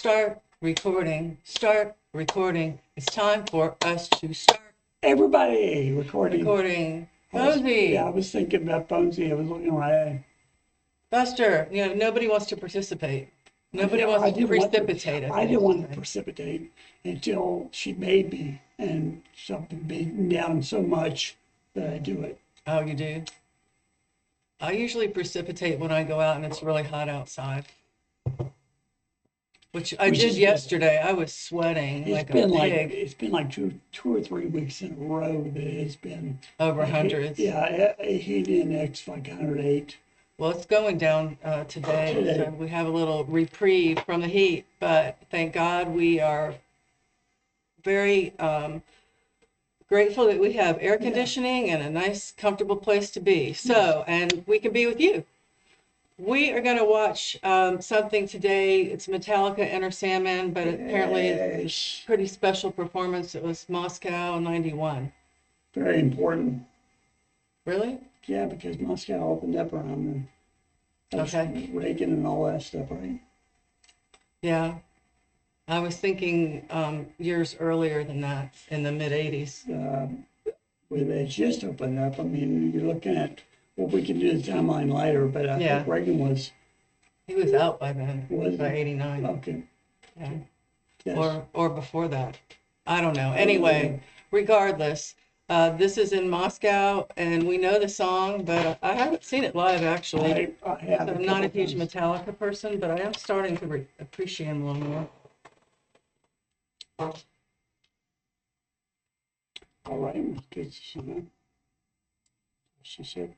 Start recording. Start recording. It's time for us to start Everybody recording. recording. I Bonesy, was thinking about Bonesy. I was looking right. Buster, nobody wants to participate. Nobody wants to precipitate. I didn't want to precipitate until she made me, and something beaten down so much that I do it. Oh, you do? I usually precipitate when I go out and it's really hot outside. Which I did yesterday. I was sweating like a pig. It's been like two or 3 weeks in a row that it's been Over hundreds. A heat index like 108. Well, it's going down today, so we have a little reprieve from the heat. But thank God we are very grateful that we have air conditioning and a nice, comfortable place to be. So, and we can be with you. We are going to watch something today. It's Metallica Enter Sandman, but apparently it's a pretty special performance. It was Moscow 91. Very important. Really? Yeah, because Moscow opened up around Reagan and all that stuff, right? Yeah. I was thinking years earlier than that, in the mid-'80s. When they just opened up, I mean, you're looking at what we can do the timeline later, but I think Reagan was... He was out by then, by 89. Okay. Yeah. Yes. Or before that. I don't know. Anyway, regardless, this is in Moscow, and we know the song, but I haven't seen it live, actually. I have. I'm not a huge Metallica person, but I am starting to appreciate him a little more. All right, good to see that. She said.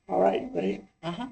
All right, ready? Uh-huh.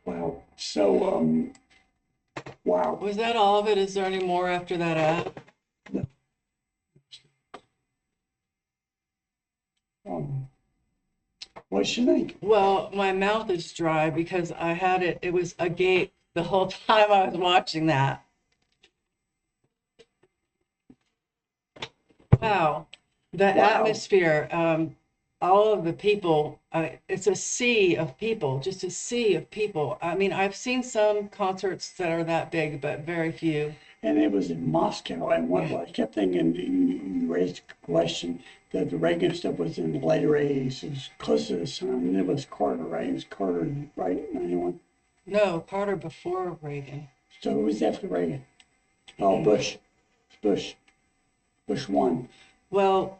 Wow. So, wow. Was that all of it? Is there any more after that ad? No. What you think? Well, my mouth is dry because I had it was agape the whole time I was watching that. Wow. The Wow. atmosphere, all of the people, it's a sea of people, just a sea of people. I mean, I've seen some concerts that are that big, but very few. And it was in Moscow. And what I kept thinking, you raised a question that the Reagan stuff was in the later 80s. It was close to this time. And it was Carter, right? It was Carter, right? 91. No, Carter before Reagan. So who was after Reagan? Oh, Bush. Bush. Bush won. Well,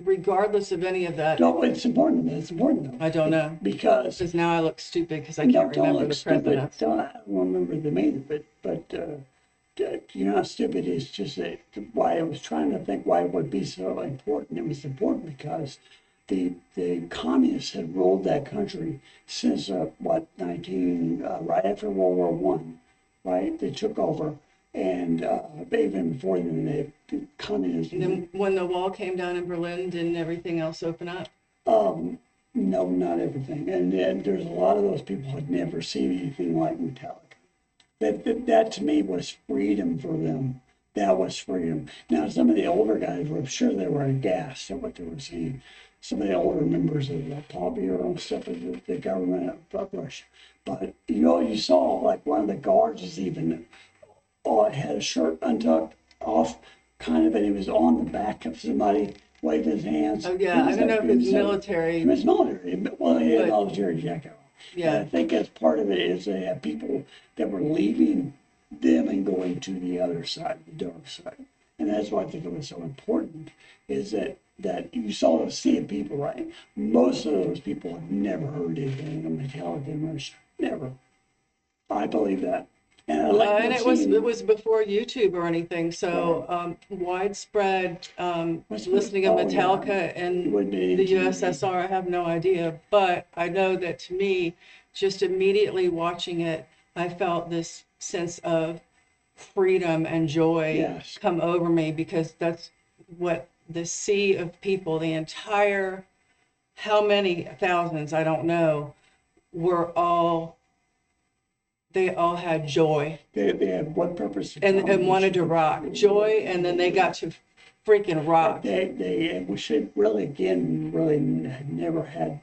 regardless of any of that, No, it's important. It's important though. I don't know. Because Now I look stupid because I no, can't don't remember look the stupid. presidents. I don't remember them either. But you're not stupid. It's just that why I was trying to think why it would be so important. It was important because the communists had ruled that country since right after World War One, right? They took over, and even before then, the communism. And then when the wall came down in Berlin, didn't everything else open up? No, not everything, and there's a lot of those people had never seen anything like Metallica. That to me was freedom for them. That was freedom. Now, some of the older guys were, I'm sure they were aghast at what they were seeing. Some of the older members of the Politburo and stuff of the government of Russia. But, you saw like one of the guards was even, had a shirt untucked off, kind of, and he was on the back of somebody, waving his hands. Oh yeah, I don't know if it's military. He was military, well, he had a military jacket on. Yeah. And I think as part of it is they had people that were leaving them and going to the other side, the dark side. And that's why I think it was so important, is that you saw those same people, right? Most of those people have never heard anything of Metallica in Russia. Never. I believe that. And I like and it was before YouTube or anything, so widespread listening of Metallica in the USSR, I have no idea. But I know that to me, just immediately watching it, I felt this sense of freedom and joy come over me, because that's what the sea of people, the entire, how many thousands, I don't know, they all had joy. They had one purpose. And wanted to rock. Joy, and then they got to freaking rock. We should really, again, had never had,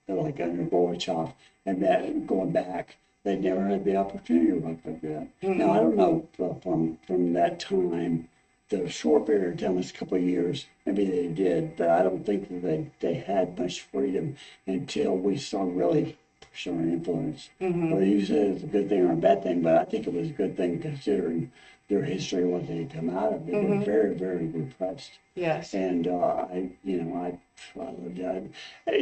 like under Gorbachev, and that going back, they never had the opportunity to rock like that. Mm-hmm. Now, I don't know from that time, the short period of time, was a couple of years, maybe they did, but I don't think that they had much freedom until we saw really showing influence. Mm-hmm. Well, you said it's a good thing or a bad thing, but I think it was a good thing considering their history, what they had come out of. They were very, very repressed. Yes. And I loved that.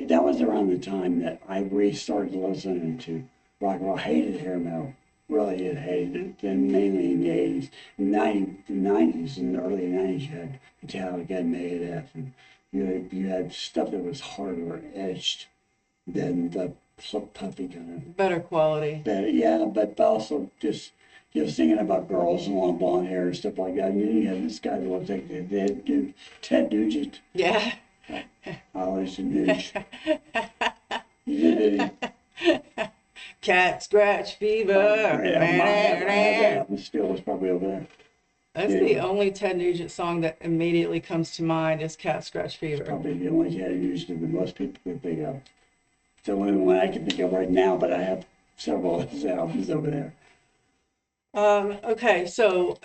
That was around the time that I restarted listening to rock and roll. I hated hair metal. Really did hate it. Then mainly in the 80s. In the 90s, in the early 90s, you had Metallica and Megadeth, and you had stuff that was harder edged than the puffy kind of. Better quality. Yeah, but also just singing about girls and long blonde hair and stuff like that. And then you had this guy that looks like Ted Nugent. Yeah. Always a Nuge. You did it. Cat scratch fever. My still was probably over there. That's the only Ted Nugent song that immediately comes to mind is Cat Scratch Fever. Probably the only Ted Nugent that most people can think of. It's the only one I can think of right now, but I have several of his albums over there. Okay, so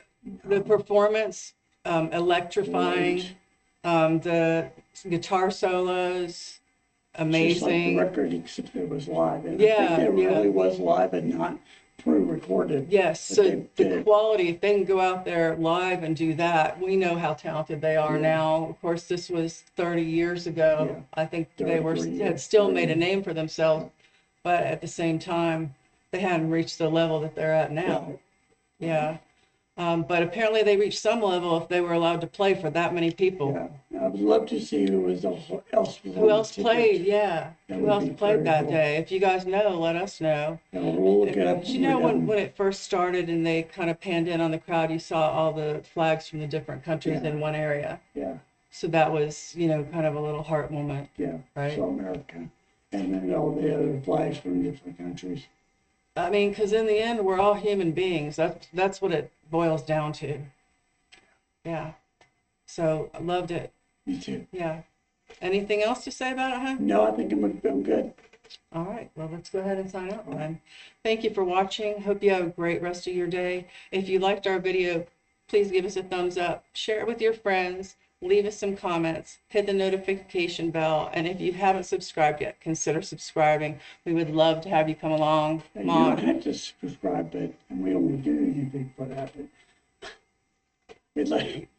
the performance, electrifying, the guitar solos, amazing. Just like the record, except it was live. And Yeah, I think it really was live and not pre-recorded. Yes, so the quality, if they can go out there live and do that, we know how talented they are now. Of course, this was 30 years ago. Yeah. I think they had still made a name for themselves, but at the same time, they hadn't reached the level that they're at now. Yeah. But apparently they reached some level if they were allowed to play for that many people. Yeah, I would love to see who else played. Yeah, who else played that day? If you guys know, let us know. Yeah, we'll look it up. You know, when it first started and they kind of panned in on the crowd, you saw all the flags from the different countries in one area. Yeah. So that was, you know, kind of a little heart moment. Yeah. Right. So America, and then all the other flags from different countries. I mean, because in the end, we're all human beings. That's what it boils down to. Yeah. So I loved it. Me too. Yeah. Anything else to say about it, huh? No, I think I'm good. All right. Well, let's go ahead and sign out then. Thank you for watching. Hope you have a great rest of your day. If you liked our video, please give us a thumbs up. Share it with your friends. Leave us some comments, hit the notification bell, and if you haven't subscribed yet, consider subscribing. We would love to have you come along. You don't have to subscribe, but we don't do anything for that.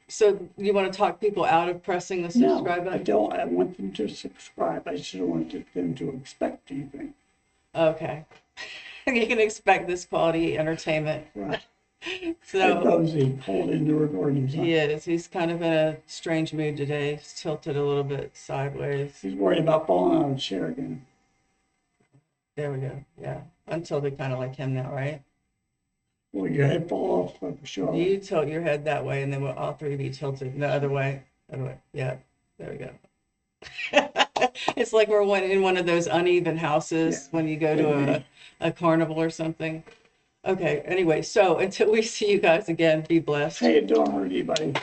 So you want to talk people out of pressing the subscribe button? No, I don't. I want them to subscribe. I just don't want them to expect anything. Okay. You can expect this quality entertainment. Right. So Rosie holding the recording. He is. He's kind of in a strange mood today. He's tilted a little bit sideways. He's worried about falling out of the chair again. There we go. Yeah. I'm tilted kind of like him now, right? Well, your head fall off for sure. You tilt your head that way, and then we'll all three be tilted the other way. Other way. Yeah. There we go. It's like we're in one of those uneven houses when you go to a carnival or something. Okay, anyway, so until we see you guys again, be blessed. Hey, it don't hurt anybody.